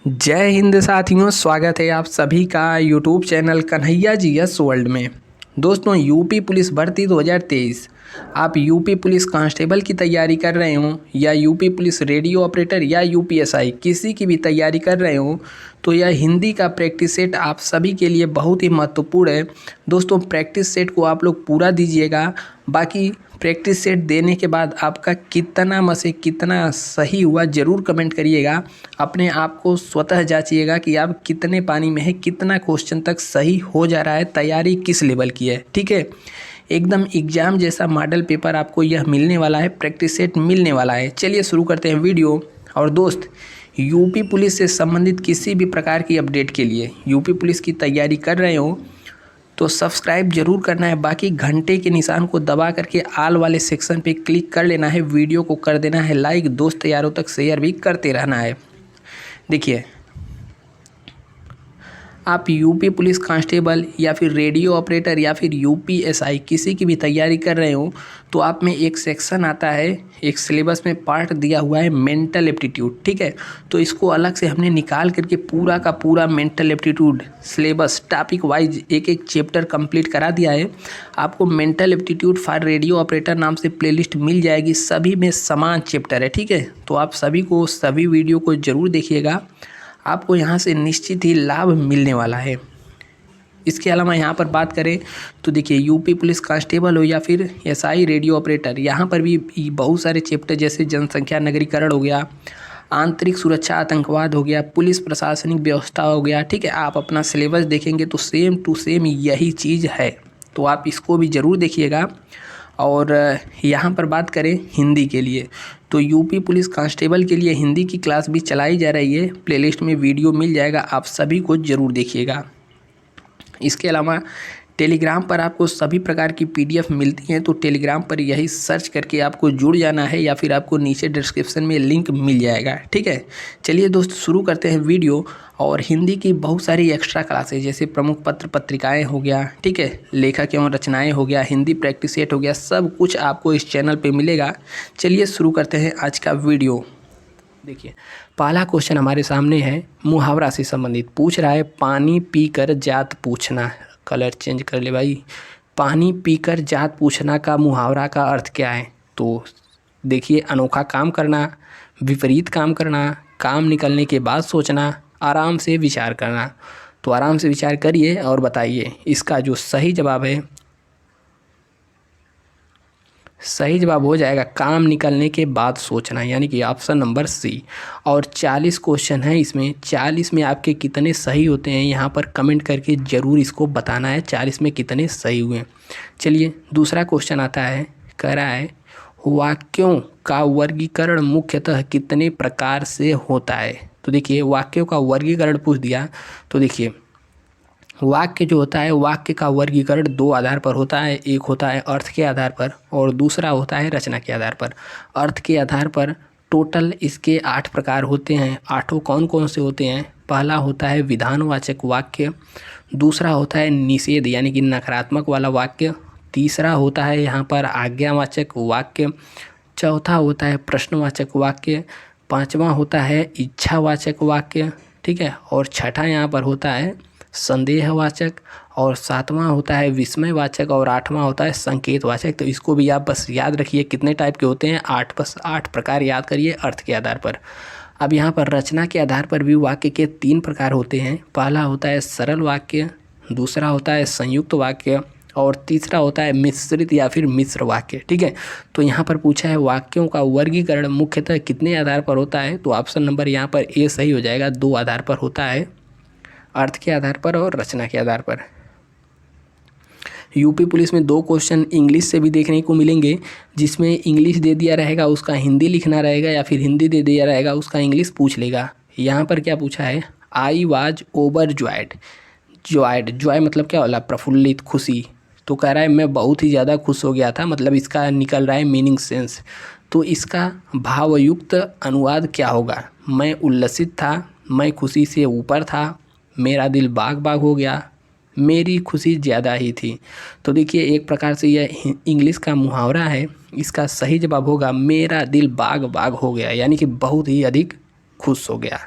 जय हिंद साथियों, स्वागत है आप सभी का YouTube channel Kanhaiya G S world में। दोस्तों, यूपी पुलिस भर्ती 2023, आप यूपी पुलिस कांस्टेबल की तैयारी कर रहे हो या यूपी पुलिस रेडियो ऑपरेटर या यूपीएसआई किसी की भी तैयारी कर रहे हो तो यह हिंदी का प्रैक्टिस सेट आप सभी के लिए बहुत ही महत्वपूर्ण है। दोस्तों, प्रैक्टिस सेट को आप लोग पूरा दीजिएगा। बाकी प्रैक्टिस सेट देने के बाद आपका कितना सही हुआ ज़रूर कमेंट करिएगा। अपने आप को स्वतः जांचिएगा कि आप कितने पानी में है, कितना क्वेश्चन तक सही हो जा रहा है, तैयारी किस लेवल की है। ठीक है, एकदम एग्जाम जैसा मॉडल पेपर आपको यह मिलने वाला है, प्रैक्टिस सेट मिलने वाला है। चलिए शुरू करते हैं वीडियो। और दोस्त, यूपी पुलिस से संबंधित किसी भी प्रकार की अपडेट के लिए, यूपी पुलिस की तैयारी कर रहे हो तो सब्सक्राइब जरूर करना है। बाकी घंटे के निशान को दबा करके आल वाले सेक्शन पे क्लिक कर लेना है। वीडियो को कर देना है लाइक, दोस्त यारों तक शेयर भी करते रहना है। देखिए, आप यूपी पुलिस कांस्टेबल या फिर रेडियो ऑपरेटर या फिर यूपीएसआई किसी की भी तैयारी कर रहे हो तो आप में एक सेक्शन आता है, एक सिलेबस में पार्ट दिया हुआ है मेंटल एप्टीट्यूड। ठीक है, तो इसको अलग से हमने निकाल करके पूरा का पूरा mental aptitude syllabus topic wise एक एक चैप्टर कंप्लीट करा दिया है। आपको mental aptitude for radio operator नाम से प्लेलिस्ट मिल जाएगी, सभी में समान चैप्टर है। ठीक है, तो आप सभी वीडियो को ज़रूर देखिएगा, आपको यहाँ से निश्चित ही लाभ मिलने वाला है। इसके अलावा यहाँ पर बात करें तो देखिए, यूपी पुलिस कांस्टेबल हो या फिर एसआई रेडियो ऑपरेटर, यहाँ पर भी बहुत सारे चैप्टर जैसे जनसंख्या नगरीकरण हो गया, आंतरिक सुरक्षा आतंकवाद हो गया, पुलिस प्रशासनिक व्यवस्था हो गया। ठीक है, आप अपना सिलेबस देखेंगे तो सेम टू सेम यही चीज़ है, तो आप इसको भी ज़रूर देखिएगा। और यहाँ पर बात करें हिंदी के लिए तो यूपी पुलिस कांस्टेबल के लिए हिंदी की क्लास भी चलाई जा रही है, प्लेलिस्ट में वीडियो मिल जाएगा, आप सभी को ज़रूर देखिएगा। इसके अलावा टेलीग्राम पर आपको सभी प्रकार की पीडीएफ मिलती हैं, तो टेलीग्राम पर यही सर्च करके आपको जुड़ जाना है या फिर आपको नीचे डिस्क्रिप्शन में लिंक मिल जाएगा। ठीक है, चलिए दोस्त शुरू करते हैं वीडियो। और हिंदी की बहुत सारी एक्स्ट्रा क्लासेज जैसे प्रमुख पत्र पत्रिकाएं हो गया, ठीक है, लेखक एवं रचनाएं हो गया, हिंदी प्रैक्टिस सेट हो गया, सब कुछ आपको इस चैनल पर मिलेगा। चलिए शुरू करते हैं आज का वीडियो। देखिए, पहला क्वेश्चन हमारे सामने है, मुहावरा से संबंधित पूछ रहा है। पानी पीकर जात पूछना, कलर चेंज कर ले भाई, पानी पीकर जात पूछना का मुहावरा का अर्थ क्या है? तो देखिए, अनोखा काम करना, विपरीत काम करना, काम निकलने के बाद सोचना, आराम से विचार करना। तो आराम से विचार करिए और बताइए। इसका जो सही जवाब है, सही जवाब हो जाएगा काम निकलने के बाद सोचना, यानी कि ऑप्शन नंबर सी। और 40 क्वेश्चन है इसमें, 40 में आपके कितने सही होते हैं यहाँ पर कमेंट करके ज़रूर इसको बताना है, 40 में कितने सही हुए। चलिए दूसरा क्वेश्चन आता है, कह रहा है वाक्यों का वर्गीकरण मुख्यतः कितने प्रकार से होता है? तो देखिए, वाक्यों का वर्गीकरण पूछ दिया, तो देखिए वाक्य जो होता है, वाक्य का वर्गीकरण दो आधार पर होता है। एक होता है अर्थ के आधार पर और दूसरा होता है रचना के आधार पर। अर्थ के आधार पर टोटल इसके 8 प्रकार होते हैं। आठों कौन कौन से होते हैं? पहला होता है विधानवाचक वाक्य, दूसरा होता है निषेध यानी कि नकारात्मक वाला वाक्य, तीसरा होता है यहाँ पर आज्ञावाचक वाक्य, चौथा होता है प्रश्नवाचक वाक्य, पाँचवा होता है इच्छावाचक वाक्य, ठीक है, और छठा यहाँ पर होता है संदेहवाचक, और सातवां होता है विस्मयवाचक, और आठवां होता है संकेतवाचक। तो इसको भी आप बस याद रखिए कितने टाइप के होते हैं, 8, बस 8 प्रकार याद करिए अर्थ के आधार पर। अब यहाँ पर रचना के आधार पर भी वाक्य के 3 प्रकार होते हैं। पहला होता है सरल वाक्य, दूसरा होता है संयुक्त वाक्य, और तीसरा होता है मिश्रित या फिर मिश्र वाक्य। ठीक है, तो यहाँ पर पूछा है वाक्यों का वर्गीकरण मुख्यतः कितने आधार पर होता है? तो ऑप्शन नंबर यहाँ पर ए सही हो जाएगा, 2 आधार पर होता है, अर्थ के आधार पर और रचना के आधार पर। यूपी पुलिस में 2 क्वेश्चन इंग्लिश से भी देखने को मिलेंगे, जिसमें इंग्लिश दे दिया रहेगा उसका हिंदी लिखना रहेगा, या फिर हिंदी दे दिया रहेगा उसका इंग्लिश पूछ लेगा। यहाँ पर क्या पूछा है? I was over joyed, Joy मतलब क्या होला? प्रफुल्लित, खुशी। तो कह रहा है मैं बहुत ही ज़्यादा खुश हो गया था, मतलब इसका निकल रहा है मीनिंग सेंस। तो इसका भावयुक्त अनुवाद क्या होगा? मैं उल्लसित था, मैं खुशी से ऊपर था, मेरा दिल बाग बाग हो गया, मेरी खुशी ज़्यादा ही थी। तो देखिए, एक प्रकार से यह इंग्लिश का मुहावरा है। इसका सही जवाब होगा मेरा दिल बाग बाग हो गया, यानी कि बहुत ही अधिक खुश हो गया।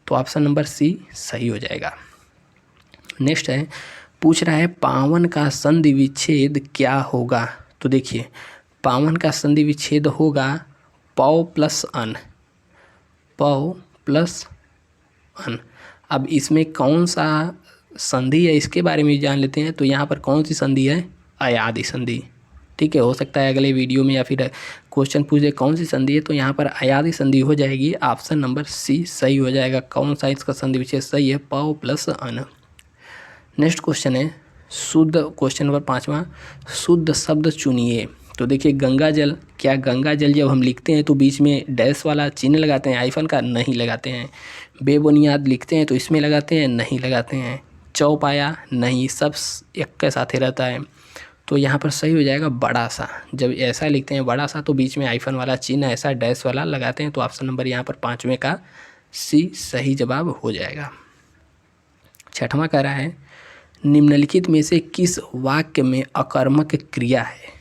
तो ऑप्शन नंबर सी सही हो जाएगा। नेक्स्ट है, पूछ रहा है पावन का संधि विच्छेद क्या होगा। तो देखिए पावन का संधि विच्छेद होगा पौ प्लस अन, पौ प्लस अन। अब इसमें कौन सा संधि है इसके बारे में जान लेते हैं। तो यहाँ पर कौन सी संधि है, अयादि संधि। ठीक है, हो सकता है अगले वीडियो में या फिर क्वेश्चन पूछ दे कौन सी संधि है, तो यहाँ पर अयादि संधि हो जाएगी। ऑप्शन नंबर सी सही हो जाएगा। कौन सा इसका संधि विच्छेद सही है, पौ प्लस अन। नेक्स्ट क्वेश्चन है शुद्ध, क्वेश्चन नंबर 5वां, शुद्ध शब्द चुनिए। तो देखिए गंगा जल, क्या गंगा जल जब हम लिखते हैं तो बीच में डैश वाला चिन्ह लगाते हैं आइफन का, नहीं लगाते हैं। बेबुनियाद लिखते हैं तो इसमें लगाते हैं, नहीं लगाते हैं। चौपाया नहीं, सब एक के साथ ही रहता है। तो यहाँ पर सही हो जाएगा बड़ा सा। जब ऐसा लिखते हैं बड़ा सा तो बीच में आइफन वाला चिन्ह ऐसा डैश वाला लगाते हैं। तो ऑप्शन नंबर यहाँ पर 5वें का सी सही जवाब हो जाएगा। 6वां कह रहा है निम्नलिखित में से किस वाक्य में अकर्मक क्रिया है।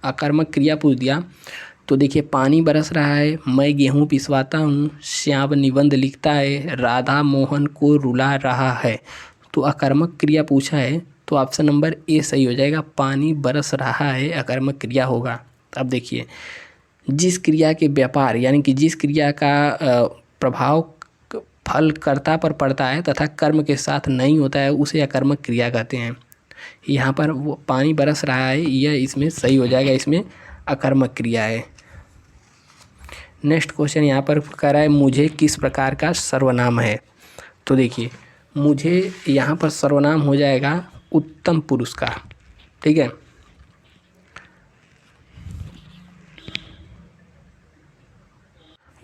अकर्मक क्रिया पूछ दिया। तो देखिए पानी बरस रहा है, मैं गेहूँ पिसवाता हूँ, श्याम निबंध लिखता है, राधा मोहन को रुला रहा है। तो अकर्मक क्रिया पूछा है तो ऑप्शन नंबर ए सही हो जाएगा। पानी बरस रहा है अकर्मक क्रिया होगा। अब देखिए जिस क्रिया के व्यापार यानी कि जिस क्रिया का प्रभाव फल कर्ता पर पड़ता है तथा कर्म के साथ नहीं होता है उसे अकर्मक क्रिया कहते हैं। यहाँ पर वो पानी बरस रहा है, यह इसमें सही हो जाएगा, इसमें अकर्मक क्रिया है। नेक्स्ट क्वेश्चन यहाँ पर कह रहा है मुझे किस प्रकार का सर्वनाम है। तो देखिए मुझे यहाँ पर सर्वनाम हो जाएगा उत्तम पुरुष का। ठीक है,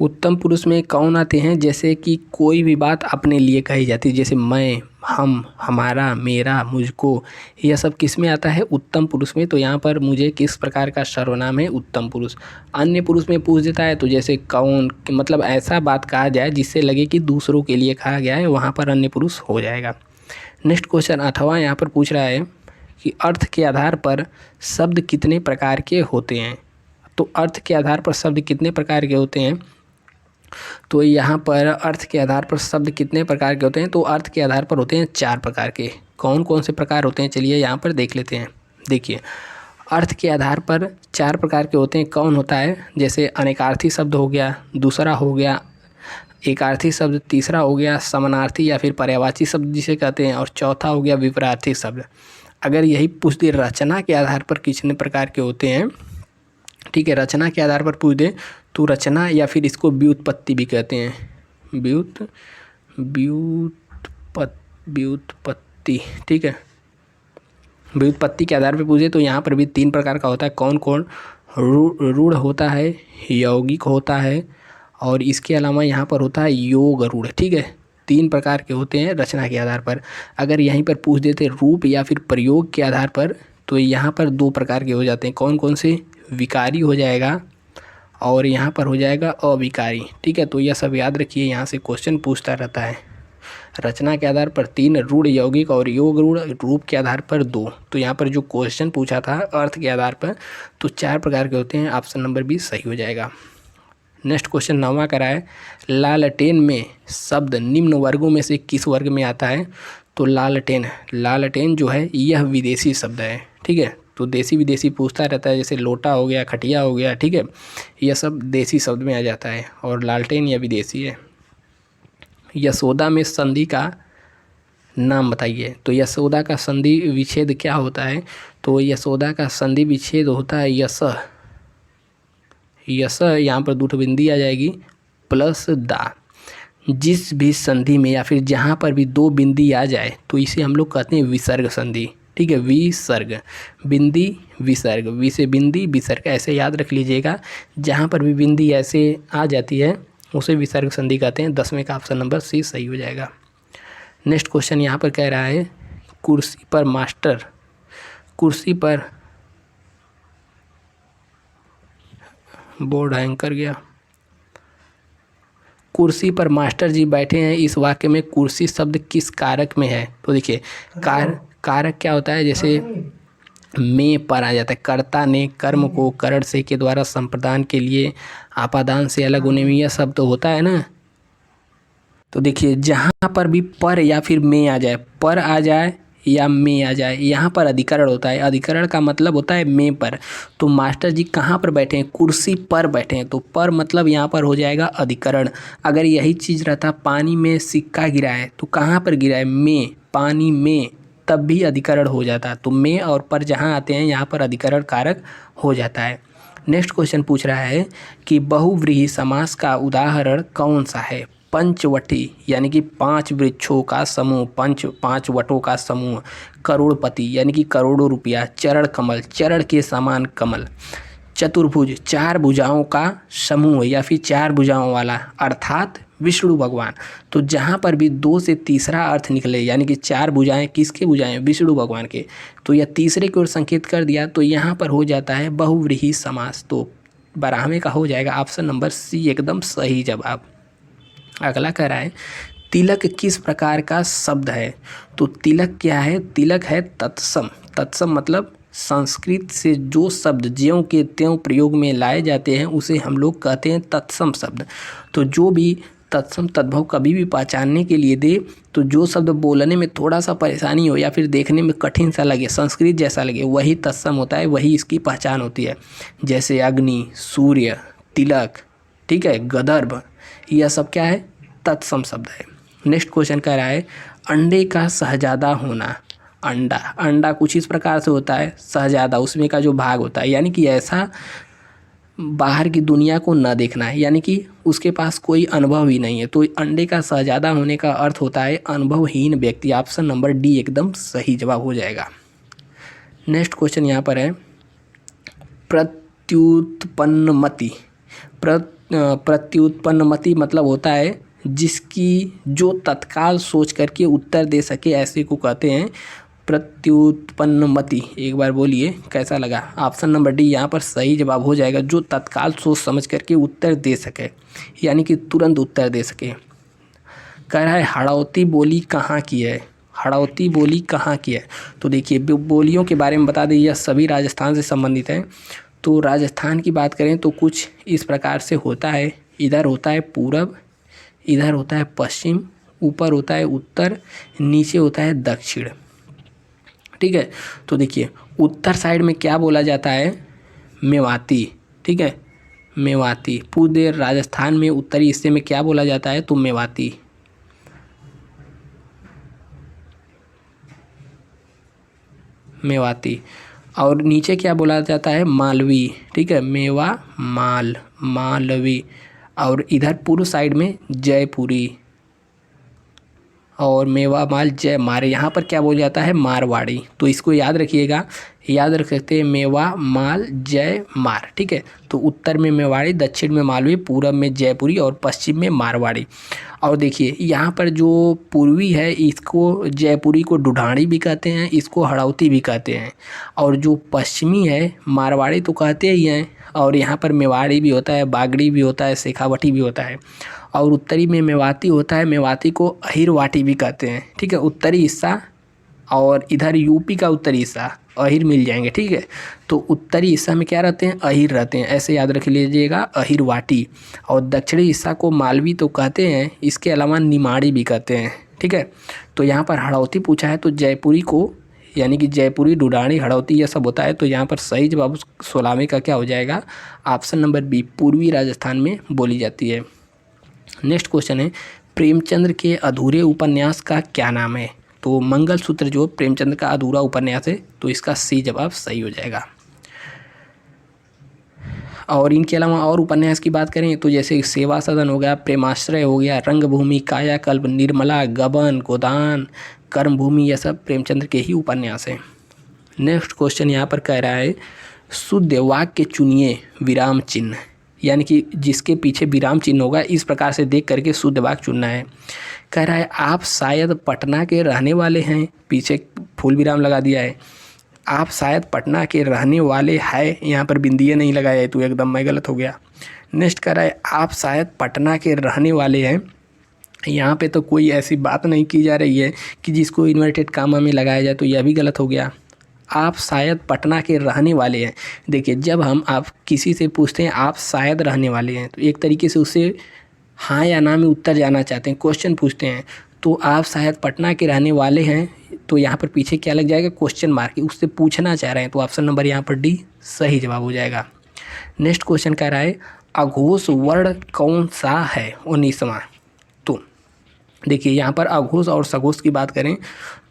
उत्तम पुरुष में कौन आते हैं, जैसे कि कोई भी बात अपने लिए कही जाती है, जैसे मैं, हम, हमारा, मेरा, मुझको, यह सब किस में आता है, उत्तम पुरुष में। तो यहाँ पर मुझे किस प्रकार का सर्वनाम है, उत्तम पुरुष। अन्य पुरुष में पूछ देता है तो जैसे कौन, मतलब ऐसा बात कहा जाए जिससे लगे कि दूसरों के लिए कहा गया है, वहाँ पर अन्य पुरुष हो जाएगा। नेक्स्ट क्वेश्चन 8वां यहाँ पर पूछ रहा है कि अर्थ के आधार पर शब्द कितने प्रकार के होते हैं। तो अर्थ के आधार पर शब्द कितने प्रकार के होते हैं। तो यहाँ पर अर्थ के आधार पर शब्द कितने प्रकार के होते हैं। तो अर्थ के आधार पर होते हैं 4 प्रकार के। कौन कौन से प्रकार होते हैं, चलिए यहाँ पर देख लेते हैं। देखिए अर्थ के आधार पर 4 प्रकार के होते हैं। कौन होता है, जैसे अनेकार्थी शब्द हो गया, दूसरा हो गया एकार्थी शब्द, तीसरा हो गया समानार्थी या फिर पर्यायवाची शब्द जिसे कहते हैं, और चौथा हो गया विपरीतार्थी शब्द। अगर यही पूछ दे रचना के आधार पर कितने प्रकार के होते हैं, ठीक है, रचना के आधार पर पूछ दे तो रचना या फिर इसको व्युत्पत्ति भी कहते हैं, व्युत्पत्ति। ठीक है, व्युत्पत्ति के आधार पर पूछे तो यहाँ पर भी 3 प्रकार का होता है। कौन कौन, रूढ़ होता है, यौगिक होता है, और इसके अलावा यहाँ पर होता है योग रूढ़। ठीक है, 3 प्रकार के होते हैं रचना के आधार पर। अगर यहीं पर पूछ देते रूप या फिर प्रयोग के आधार पर तो यहाँ पर 2 प्रकार के हो जाते हैं। कौन कौन से, विकारी हो जाएगा और यहाँ पर हो जाएगा अविकारी। ठीक है, तो यह सब याद रखिए, यहाँ से क्वेश्चन पूछता रहता है। रचना के आधार पर 3, रूढ़, यौगिक और योग रूढ़, रूप के आधार पर 2। तो यहाँ पर जो क्वेश्चन पूछा था अर्थ के आधार पर तो 4 प्रकार के होते हैं। ऑप्शन नंबर बी सही हो जाएगा। नेक्स्ट क्वेश्चन 9वां करा है लालटेन में शब्द निम्न वर्गों में से किस वर्ग में आता है। तो लालटेन जो है यह विदेशी शब्द है। ठीक है, तो देसी विदेशी पूछता रहता है, जैसे लोटा हो गया, खटिया हो गया। ठीक है, यह सब देसी शब्द में आ जाता है और लालटेन यह विदेशी है। यशोदा में संधि का नाम बताइए। तो यशोदा का संधि विच्छेद क्या होता है। तो यशोदा का संधि विच्छेद होता है यश, यहाँ पर 2 बिंदी आ जाएगी प्लस दा। जिस भी संधि में या फिर जहाँ पर भी 2 बिंदी आ जाए तो इसे हम लोग कहते हैं विसर्ग संधि। ठीक है, विसर्ग, बिंदी विसर्ग, वि से बिंदी विसर्ग, ऐसे याद रख लीजिएगा। जहाँ पर भी बिंदी ऐसे आ जाती है उसे विसर्ग संधि कहते हैं। 10वें का ऑप्शन नंबर सी सही हो जाएगा। नेक्स्ट क्वेश्चन यहाँ पर कह रहा है कुर्सी पर मास्टर, कुर्सी पर बोर्ड हैंग कर गया। कुर्सी पर मास्टर जी बैठे हैं, इस वाक्य में कुर्सी शब्द किस कारक में है। तो देखिए कारक क्या होता है, जैसे में पर आ जाता है। कर्ता ने कर्म को करण से के द्वारा संप्रदान के लिए आपादान से अलग होने में, यह शब्द होता है ना, तो देखिए जहाँ पर भी पर या फिर में आ जाए, पर आ जाए या में आ जाए, यहाँ पर अधिकरण होता है। अधिकरण का मतलब होता है में पर। तो मास्टर जी कहाँ पर बैठे हैं? कुर्सी पर बैठे हैं, तो पर मतलब यहाँ पर हो जाएगा अधिकरण। अगर यही चीज़ रहता पानी में सिक्का गिरा है तो कहाँ पर गिरा है? में, पानी में, तब भी अधिकरण हो जाता। तो में और पर जहाँ आते हैं यहाँ पर अधिकरण कारक हो जाता है। नेक्स्ट क्वेश्चन पूछ रहा है कि बहुव्रीहि समास का उदाहरण कौन सा है? पंचवटी यानी कि 5 वृक्षों का समूह, 5 वटों का समूह। करोड़पति यानी कि करोड़ों रुपया। चरण कमल, चरण के समान कमल। चतुर्भुज, 4 भुजाओं का समूह या फिर 4 भुजाओं वाला, अर्थात विष्णु भगवान। तो जहाँ पर भी 2 से तीसरा अर्थ निकले यानी कि 4 भुजाएं, किसके भुजाएं? विष्णु भगवान के, तो यह तीसरे की ओर संकेत कर दिया, तो यहाँ पर हो जाता है बहुव्रीहि समास। तो 12वें का हो जाएगा ऑप्शन नंबर सी एकदम सही जवाब। अगला कह रहा है तिलक किस प्रकार का शब्द है? तो तिलक क्या है? तिलक है तत्सम। तत्सम मतलब संस्कृत से जो शब्द ज्यों के त्यों प्रयोग में लाए जाते हैं उसे हम लोग कहते हैं तत्सम शब्द। तो जो भी तत्सम तद्भव कभी भी पहचानने के लिए दे, तो जो शब्द बोलने में थोड़ा सा परेशानी हो या फिर देखने में कठिन सा लगे, संस्कृत जैसा लगे, वही तत्सम होता है, वही इसकी पहचान होती है। जैसे अग्नि, सूर्य, तिलक, ठीक है, गंधर्व, यह सब क्या है? तत्सम शब्द है। नेक्स्ट क्वेश्चन कह रहा है अंडे का शहजादा होना। अंडा, अंडा कुछ इस प्रकार से होता है, शहजादा उसमें का जो भाग होता है, यानी कि ऐसा बाहर की दुनिया को न देखना है, यानी कि उसके पास कोई अनुभव ही नहीं है। तो अंडे का शहजादा होने का अर्थ होता है अनुभवहीन व्यक्ति। ऑप्शन नंबर डी एकदम सही जवाब हो जाएगा। नेक्स्ट क्वेश्चन यहाँ पर है प्रत्युत्पन्नमति। प्रत्युत्पन्नमति मतलब होता है जिसकी जो तत्काल सोच करके उत्तर दे सके, ऐसे को कहते हैं प्रत्युत्पन्नमति। एक बार बोलिए कैसा लगा? ऑप्शन नंबर डी यहाँ पर सही जवाब हो जाएगा, जो तत्काल सोच समझ करके उत्तर दे सके, यानी कि तुरंत उत्तर दे सके। कह रहा है हड़ौती बोली कहाँ की है? हड़ौती बोली कहाँ की है? तो देखिए बोलियों के बारे में बता दें, यह सभी राजस्थान से संबंधित है। तो राजस्थान की बात करें तो कुछ इस प्रकार से होता है, इधर होता है पूरब, इधर होता है पश्चिम, ऊपर होता है उत्तर, नीचे होता है दक्षिण, ठीक है। तो देखिए उत्तर साइड में क्या बोला जाता है? मेवाती, ठीक है, मेवाती। पूरे राजस्थान में उत्तरी हिस्से में क्या बोला जाता है? तो मेवाती। मेवाती। और नीचे क्या बोला जाता है? मालवी, ठीक है, मेवा माल, मालवी। और इधर पूर्व साइड में जयपुरी और मेवा माल जय मार। यहाँ पर क्या बोला जाता है? मारवाड़ी। तो इसको याद रखिएगा, याद रख सकते हैं मेवा माल जय मार, ठीक है। तो उत्तर में मेवाड़ी, दक्षिण में मालवी, पूरब में जयपुरी और पश्चिम में मारवाड़ी। और देखिए यहाँ पर जो पूर्वी है इसको जयपुरी को ढूढ़ाड़ी भी कहते हैं, इसको हड़ौती भी कहते हैं। और जो पश्चिमी है मारवाड़ी तो कहते ही हैं, और यहाँ पर मेवाड़ी भी होता है, बागड़ी भी होता है, शेखावटी भी होता है। और उत्तरी में मेवाती होता है, मेवाती को अहिरवाटी भी कहते हैं, ठीक है, उत्तरी हिस्सा। और इधर यूपी का उत्तरी हिस्सा अहिर मिल जाएंगे, ठीक है। तो उत्तरी हिस्सा में क्या रहते हैं? अहिर रहते हैं, ऐसे याद रख लीजिएगा, अहिरवाटी। और दक्षिणी हिस्सा को मालवी तो कहते हैं, इसके अलावा निमाड़ी भी कहते हैं, ठीक है। तो यहाँ पर हड़ौती पूछा है तो जयपुरी को, यानी कि जयपुरी, ढूढ़ाड़ी, हड़ौती यह सब होता है। तो यहाँ पर सही जवाब 16वें का क्या हो जाएगा? ऑप्शन नंबर बी, पूर्वी राजस्थान में बोली जाती है। नेक्स्ट क्वेश्चन है प्रेमचंद्र के अधूरे उपन्यास का क्या नाम है? तो मंगलसूत्र जो प्रेमचंद्र का अधूरा उपन्यास है, तो इसका सी जवाब सही हो जाएगा। और इनके अलावा और उपन्यास की बात करें तो जैसे सेवा सदन हो गया, प्रेमाश्रय हो गया, रंगभूमि, कायाकल्प, निर्मला, गबन, गोदान, कर्मभूमि, यह सब प्रेमचंद्र के ही उपन्यास हैं। नेक्स्ट क्वेश्चन यहाँ पर कह रहा है शुद्ध वाक्य चुनिए विराम चिन्ह, यानी कि जिसके पीछे विराम चिन्ह होगा इस प्रकार से देख करके शुद्ध वाक्य चुनना है। कह रहा है आप शायद पटना के रहने वाले हैं, पीछे फुल विराम लगा दिया है। आप शायद पटना के रहने वाले हैं, यहाँ पर बिंदिया नहीं लगाया है, तो एकदम मैं गलत हो गया। नेक्स्ट कह रहा है आप शायद पटना के रहने वाले हैं, यहाँ पे तो कोई ऐसी बात नहीं की जा रही है कि जिसको इन्वर्टेड कामा में लगाया जाए, तो यह भी गलत हो गया। आप शायद पटना के रहने वाले हैं। देखिए जब हम आप किसी से पूछते हैं आप शायद रहने वाले हैं, तो एक तरीके से उससे हाँ या ना में उत्तर जाना चाहते हैं, क्वेश्चन पूछते हैं, तो आप शायद पटना के रहने वाले हैं, तो यहाँ पर पीछे क्या लग जाएगा, क्वेश्चन मार्क, उससे पूछना चाह रहे हैं, तो ऑप्शन नंबर यहाँ पर डी सही जवाब हो जाएगा। नेक्स्ट क्वेश्चन कह रहा है अघोष वर्ण कौन सा है 19वां। तो देखिए यहाँ पर अघोष और सघोष की बात करें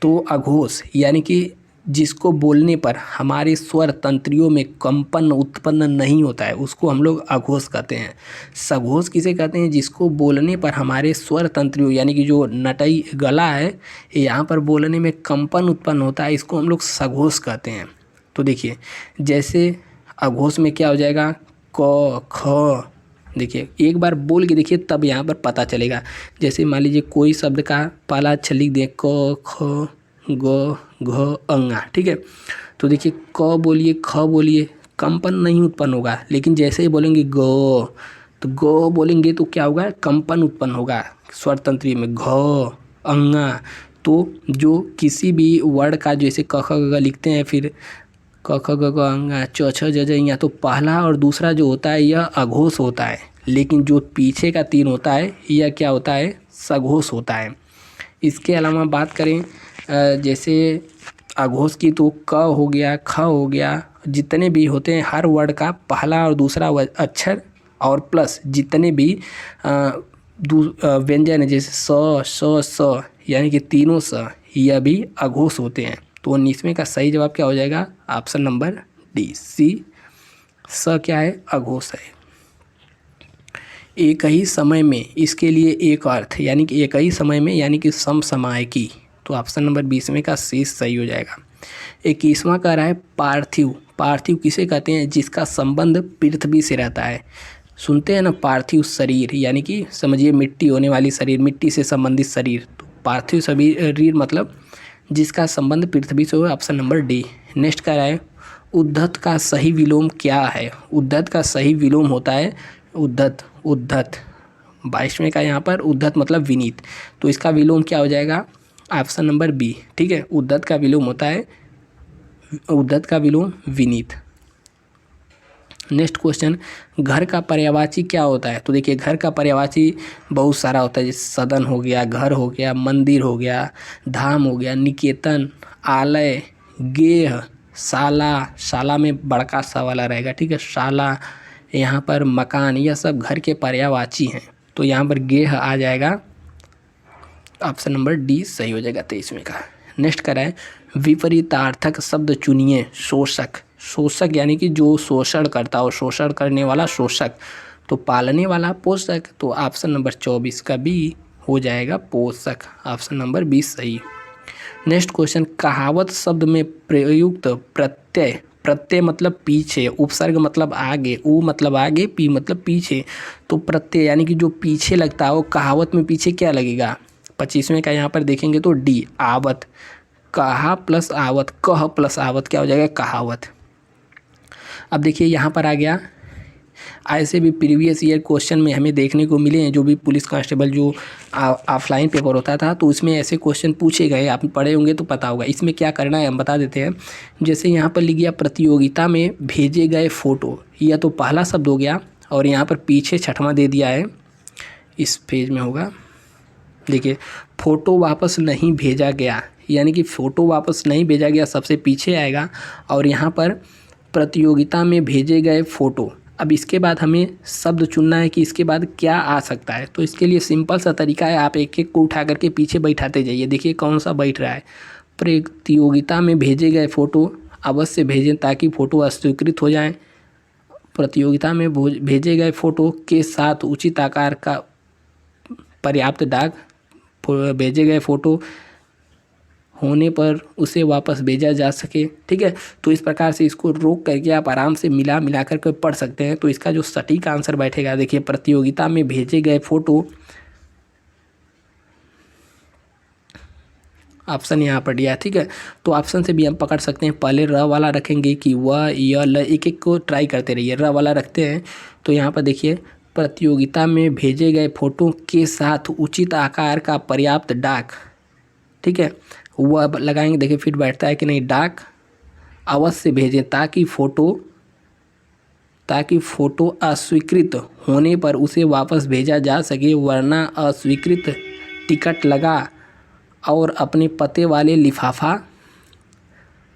तो अघोष यानी कि जिसको बोलने पर हमारे स्वर तंत्रियों में कंपन उत्पन्न नहीं होता है उसको हम लोग अघोष कहते हैं। सघोष किसे कहते हैं, जिसको बोलने पर हमारे स्वर तंत्रियों यानी कि जो नटई गला है यहाँ पर बोलने में कंपन उत्पन्न होता है, इसको हम लोग सघोष कहते हैं। तो देखिए जैसे अघोष में क्या हो जाएगा, क ख, देखिए एक बार बोल के देखिए तब यहाँ पर पता चलेगा। जैसे मान लीजिए कोई शब्द का पहला अक्षर लिख दें क ख ग घ अंगा, ठीक है। तो देखिए क बोलिए ख बोलिए कंपन नहीं उत्पन्न होगा, लेकिन जैसे ही बोलेंगे ग, तो ग बोलेंगे तो क्या होगा, कंपन उत्पन्न होगा स्वर तंत्री में, घ अंगा। तो जो किसी भी वर्ड का जैसे क ख ग लिखते हैं, फिर क ख ग घ अंगा च छ ज झ, तो पहला और दूसरा जो होता है यह अघोष होता है, लेकिन जो पीछे का 3 होता है यह क्या होता है, सघोष होता है। इसके अलावा बात करें जैसे अघोष की, तो क हो गया, ख हो गया, जितने भी होते हैं हर वर्ड का पहला और दूसरा अक्षर और प्लस जितने भी व्यंजन है जैसे स यानी कि तीनों स, यह भी अघोष होते हैं। तो 19वें का सही जवाब क्या हो जाएगा, ऑप्शन नंबर डी सी, स क्या है, अघोष है। एक ही समय में, इसके लिए एक अर्थ यानी कि एक ही समय में यानी कि समसमायिकी, तो ऑप्शन नंबर 20वें का सी सही हो जाएगा। 21वां कह रहा है पार्थिव। पार्थिव किसे कहते हैं, जिसका संबंध पृथ्वी से रहता है। सुनते हैं ना पार्थिव शरीर, यानी कि समझिए मिट्टी होने वाली शरीर, मिट्टी से संबंधित शरीर, तो पार्थिव शरीर मतलब जिसका संबंध पृथ्वी से हो, ऑप्शन नंबर डी। नेक्स्ट कह रहा है उद्धत का सही विलोम क्या है। उद्धत का सही विलोम होता है उद्धत, उद्धत 22वें का यहाँ पर उद्धत मतलब विनीत, तो इसका विलोम क्या हो जाएगा, ऑप्शन नंबर बी, ठीक है। उद्धत का विलोम होता है, उद्धत का विलोम विनीत। नेक्स्ट क्वेश्चन, घर का पर्यायवाची क्या होता है। तो देखिए घर का पर्यायवाची बहुत सारा होता है, जैसे सदन हो गया, घर हो गया, मंदिर हो गया, धाम हो गया, निकेतन, आलय, गेह, शाला, शाला में बड़का सा वाला रहेगा, ठीक है, शाला, यहाँ पर मकान, यह सब घर के पर्यायवाची हैं। तो यहाँ पर गेह आ जाएगा, ऑप्शन नंबर डी सही हो जाएगा 23वें का। नेक्स्ट करा है विपरीतार्थक शब्द चुनिए। शोषक, शोषक यानी कि जो शोषण करता हो, शोषण करने वाला शोषक, तो पालने वाला पोषक, तो ऑप्शन नंबर 24 का बी हो जाएगा पोषक, ऑप्शन नंबर 20 सही। नेक्स्ट क्वेश्चन, कहावत शब्द में प्रयुक्त प्रत्यय, प्रत्यय मतलब पीछे, उपसर्ग मतलब आगे, उ मतलब आगे, पी मतलब पीछे, तो प्रत्यय यानी कि जो पीछे लगता हो, कहावत में पीछे क्या लगेगा, 25वें का यहाँ पर देखेंगे तो डी आवत, कहा प्लस आवत, कह प्लस आवत क्या हो जाएगा, कहावत। अब देखिए यहाँ पर आ गया, ऐसे भी प्रीवियस ईयर क्वेश्चन में हमें देखने को मिले हैं, जो भी पुलिस कांस्टेबल जो ऑफलाइन पेपर होता था तो उसमें ऐसे क्वेश्चन पूछे गए, आप पढ़े होंगे तो पता होगा। इसमें क्या करना है हम बता देते हैं। जैसे यहाँ पर लिख गया प्रतियोगिता में भेजे गए फ़ोटो, यह तो पहला शब्द हो गया, और यहाँ पर पीछे छठवां दे दिया है, इस पेज में होगा, देखिए फ़ोटो वापस नहीं भेजा गया, यानी कि फ़ोटो वापस नहीं भेजा गया सबसे पीछे आएगा, और यहाँ पर प्रतियोगिता में भेजे गए फ़ोटो। अब इसके बाद हमें शब्द चुनना है कि इसके बाद क्या आ सकता है। तो इसके लिए सिंपल सा तरीका है, आप एक एक को उठा करके पीछे बैठाते जाइए, देखिए कौन सा बैठ रहा है। प्रतियोगिता में भेजे गए फ़ोटो अवश्य भेजें ताकि फ़ोटो अस्वीकृत हो जाएं। प्रतियोगिता में भेजे गए फ़ोटो के साथ उचित आकार का पर्याप्त दाग, भेजे गए फ़ोटो होने पर उसे वापस भेजा जा सके, ठीक है। तो इस प्रकार से इसको रोक करके आप आराम से मिला करके पढ़ सकते हैं। तो इसका जो सटीक आंसर बैठेगा, देखिए प्रतियोगिता में भेजे गए फ़ोटो, ऑप्शन यहाँ पर दिया है, ठीक है। तो ऑप्शन से भी हम पकड़ सकते हैं, पहले र वाला रखेंगे कि व य ल, एक एक को ट्राई करते रहिए। र वाला रखते हैं तो यहाँ पर देखिए प्रतियोगिता में भेजे गए फ़ोटो के साथ उचित आकार का पर्याप्त डाक, ठीक है, वह लगाएंगे, देखिए फिट बैठता है कि नहीं। डाक अवश्य भेजें ताकि फ़ोटो ताकि फ़ोटो अस्वीकृत होने पर उसे वापस भेजा जा सके, वरना अस्वीकृत टिकट लगा और अपने पते वाले लिफाफा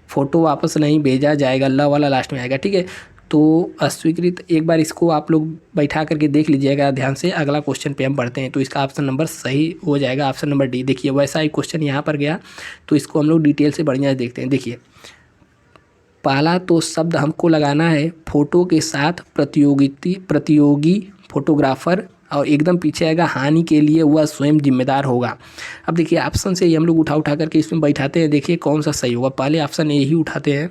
फ़ोटो वापस नहीं भेजा जाएगा। ल वाला लास्ट में आएगा, ठीक है। तो अस्वीकृत, एक बार इसको आप लोग बैठा करके देख लीजिएगा ध्यान से। अगला क्वेश्चन पे हम बढ़ते हैं, तो इसका ऑप्शन नंबर सही हो जाएगा, ऑप्शन नंबर डी। देखिए वैसा ही क्वेश्चन यहाँ पर गया, तो इसको हम लोग डिटेल से बढ़िया देखते हैं। देखिए पहला तो शब्द हमको लगाना है फोटो के साथ प्रतियोगी फोटोग्राफर, और एकदम पीछे आएगा हानि के लिए वह स्वयं जिम्मेदार होगा। अब देखिए ऑप्शन से ही हम लोग उठा करके इसमें बैठाते हैं, देखिए कौन सा सही होगा। पहले ऑप्शन यही उठाते हैं।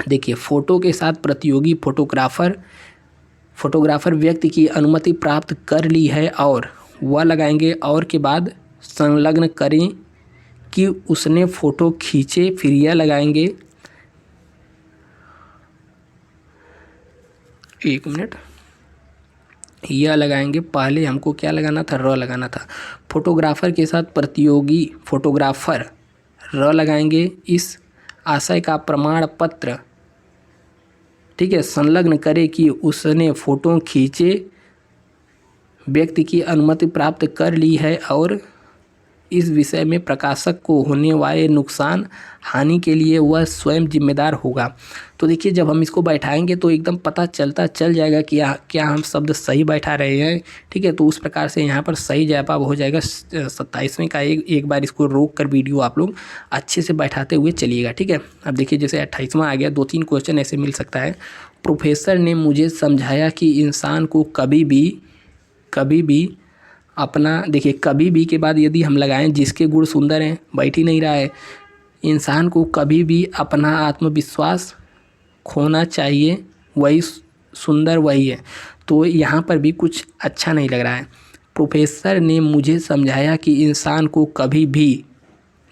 देखिए फोटो के साथ प्रतियोगी फोटोग्राफर व्यक्ति की अनुमति प्राप्त कर ली है, और वह लगाएंगे और के बाद संलग्न करें कि उसने फ़ोटो खींचे, फिर यह लगाएंगे, एक मिनट, यह लगाएंगे। पहले हमको क्या लगाना था, र लगाना था। फोटोग्राफर के साथ प्रतियोगी फोटोग्राफर, र लगाएंगे। इस आशय का प्रमाण पत्र, ठीक है, संलग्न करे कि उसने फ़ोटो खींचे, व्यक्ति की अनुमति प्राप्त कर ली है, और इस विषय में प्रकाशक को होने वाले नुकसान हानि के लिए वह स्वयं जिम्मेदार होगा। तो देखिए जब हम इसको बैठाएंगे तो एकदम पता चल जाएगा कि क्या हम शब्द सही बैठा रहे हैं, ठीक है। तो उस प्रकार से यहाँ पर सही जवाब हो जाएगा 27वें का। एक बार इसको रोक कर वीडियो आप लोग अच्छे से बैठाते हुए चलिएगा, ठीक है। अब देखिए जैसे 28वां आ गया, 2-3 क्वेश्चन ऐसे मिल सकता है। प्रोफेसर ने मुझे समझाया कि इंसान को कभी भी अपना, देखिए कभी भी के बाद यदि हम लगाएं जिसके गुण सुंदर हैं, बैठ ही नहीं रहा है। इंसान को कभी भी अपना आत्मविश्वास खोना चाहिए, वही सुंदर वही है। तो यहाँ पर भी कुछ अच्छा नहीं लग रहा है। प्रोफेसर ने मुझे समझाया कि इंसान को कभी भी,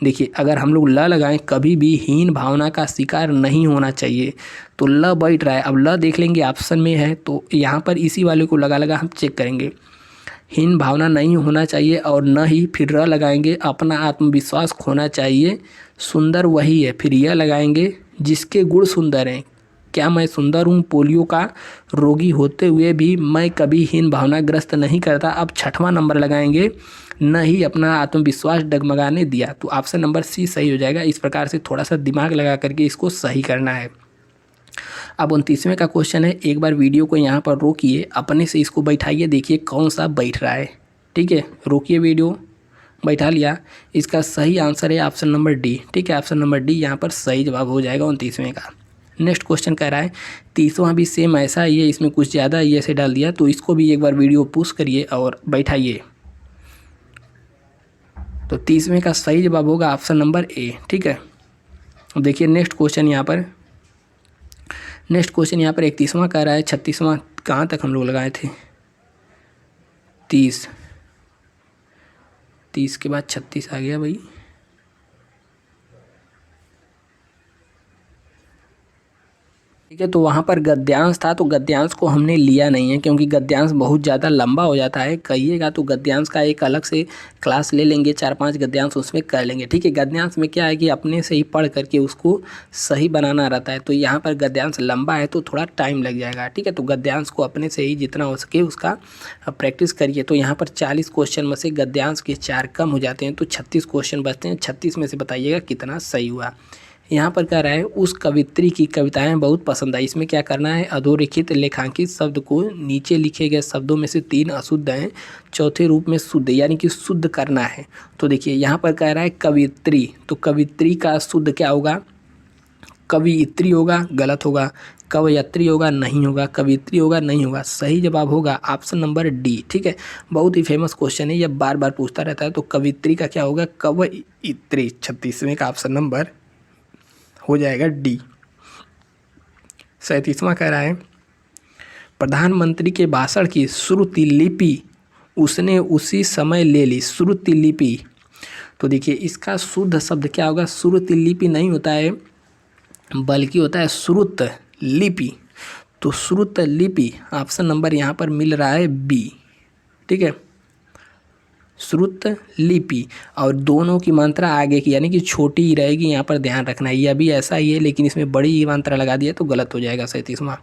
देखिए अगर हम लोग ल लगाएं, कभी भी हीन भावना का शिकार नहीं होना चाहिए, तो ल बैठ रहा है। अब ल देख लेंगे ऑप्शन में है, तो यहाँ पर इसी वाले को लगा हम चेक करेंगे। हीन भावना नहीं होना चाहिए, और न ही, फिर र लगाएंगे, अपना आत्मविश्वास खोना चाहिए, सुंदर वही है, फिर यह लगाएंगे जिसके गुण सुंदर हैं। क्या मैं सुंदर हूँ? पोलियो का रोगी होते हुए भी मैं कभी हीन भावनाग्रस्त नहीं करता। अब 6वां नंबर लगाएंगे, न ही अपना आत्मविश्वास डगमगाने दिया। तो ऑप्शन नंबर सी सही हो जाएगा। इस प्रकार से थोड़ा सा दिमाग लगा करके इसको सही करना है। अब 29वें का क्वेश्चन है, एक बार वीडियो को यहाँ पर रोकिए, अपने से इसको बैठाइए, देखिए कौन सा बैठ रहा है, ठीक है। रोकिए वीडियो, बैठा लिया। इसका सही आंसर है ऑप्शन नंबर डी, ठीक है। ऑप्शन नंबर डी यहाँ पर सही जवाब हो जाएगा 29वें का। नेक्स्ट क्वेश्चन कह रहा है 30वां भी सेम ऐसा ही है, इसमें कुछ ज़्यादा ये से डाल दिया, तो इसको भी एक बार वीडियो पुश करिए और बैठाइए। तो 30वें का सही जवाब होगा ऑप्शन नंबर ए, ठीक है। अब देखिए नेक्स्ट क्वेश्चन यहाँ पर 31वां कह रहा है। 36वां कहाँ तक हम लोग लगाए थे, 30 के बाद 36 आ गया भाई। ठीक है, तो वहाँ पर गद्यांश था, तो गद्यांश को हमने लिया नहीं है, क्योंकि गद्यांश बहुत ज़्यादा लंबा हो जाता है। कहिएगा तो गद्यांश का एक अलग से क्लास ले लेंगे, 4-5 गद्यांश उसमें कर लेंगे, ठीक है। गद्यांश में क्या है कि अपने से ही पढ़ करके उसको सही बनाना रहता है, तो यहाँ पर गद्यांश लंबा है तो थोड़ा टाइम लग जाएगा, ठीक है। तो गद्यांश को अपने से ही जितना हो सके उसका प्रैक्टिस करिए। तो यहाँ पर 40 क्वेश्चन में से गद्यांश के 4 कम हो जाते हैं, तो 36 क्वेश्चन बचते हैं। 36 में से बताइएगा कितना सही हुआ। यहाँ पर कह रहा है उस कवित्री की कविताएं बहुत पसंद आई। इसमें क्या करना है, अधोरेखित लेखांकित शब्द को नीचे लिखे गए शब्दों में से 3 अशुद्ध हैं, चौथे रूप में शुद्ध, यानी कि शुद्ध करना है। तो देखिए यहाँ पर कह रहा है कवित्री, तो कवित्री का शुद्ध क्या होगा, कवियत्री होगा, गलत होगा। कवयत्री होगा, नहीं होगा। कवित्री होगा, नहीं होगा। सही जवाब होगा ऑप्शन नंबर डी, ठीक है। बहुत ही फेमस क्वेश्चन है, यह बार बार पूछता रहता है। तो कवित्री का क्या होगा, कवयित्री। 36वें का ऑप्शन नंबर हो जाएगा डी। 37वां कह रहा है प्रधानमंत्री के भाषण की श्रुति लिपि उसने उसी समय ले ली। श्रुति लिपि, तो देखिए इसका शुद्ध शब्द क्या होगा, श्रुति लिपि नहीं होता है बल्कि होता है श्रुत लिपि। तो श्रुत लिपि ऑप्शन नंबर यहाँ पर मिल रहा है बी, ठीक है। श्रुत लिपि, और दोनों की मात्रा आगे की यानी कि छोटी ही रहेगी, यहाँ पर ध्यान रखना है। यह भी ऐसा ही है लेकिन इसमें बड़ी ही मात्रा लगा दिया तो गलत हो जाएगा 37वां।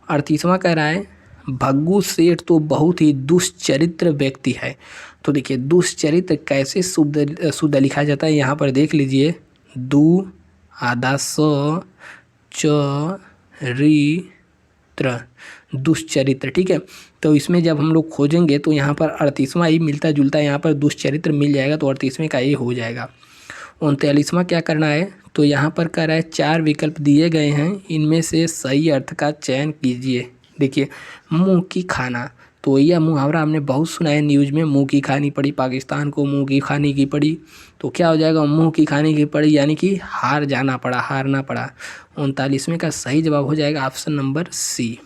38वां कह रहा है भग्गू सेठ तो बहुत ही दुष्चरित्र व्यक्ति है। तो देखिए दुष्चरित्र कैसे शुद्ध लिखा जाता है, यहाँ पर देख लीजिए, दु आधा स च री त्र, दुष्चरित्र। ठीक है, तो इसमें जब हम लोग खोजेंगे तो यहाँ पर 38वां ही मिलता जुलता है, यहाँ पर दुष्चरित्र मिल जाएगा, तो 38वें का ये हो जाएगा। 39वां क्या करना है, तो यहाँ पर कह रहा है 4 विकल्प दिए गए हैं, इनमें से सही अर्थ का चयन कीजिए। देखिए मुंह की खाना, तो यह मुहावरा हमने बहुत सुना है न्यूज़ में, मुंह की खानी पड़ी पाकिस्तान को, मुंह की खाने की पड़ी, तो क्या हो जाएगा, मुंह की खाने की पड़ी यानी कि हारना पड़ा। 39वें का सही जवाब हो जाएगा option number C.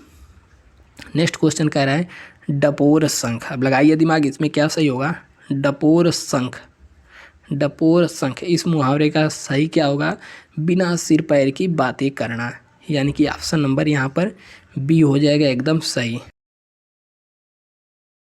Next question कह रहा है डपोर शंख। अब लगाइए दिमाग, इसमें क्या सही होगा, डपोर शंख। इस मुहावरे का सही क्या होगा, बिना सिर पैर की बातें करना, यानी कि ऑप्शन नंबर यहाँ पर बी हो जाएगा एकदम सही।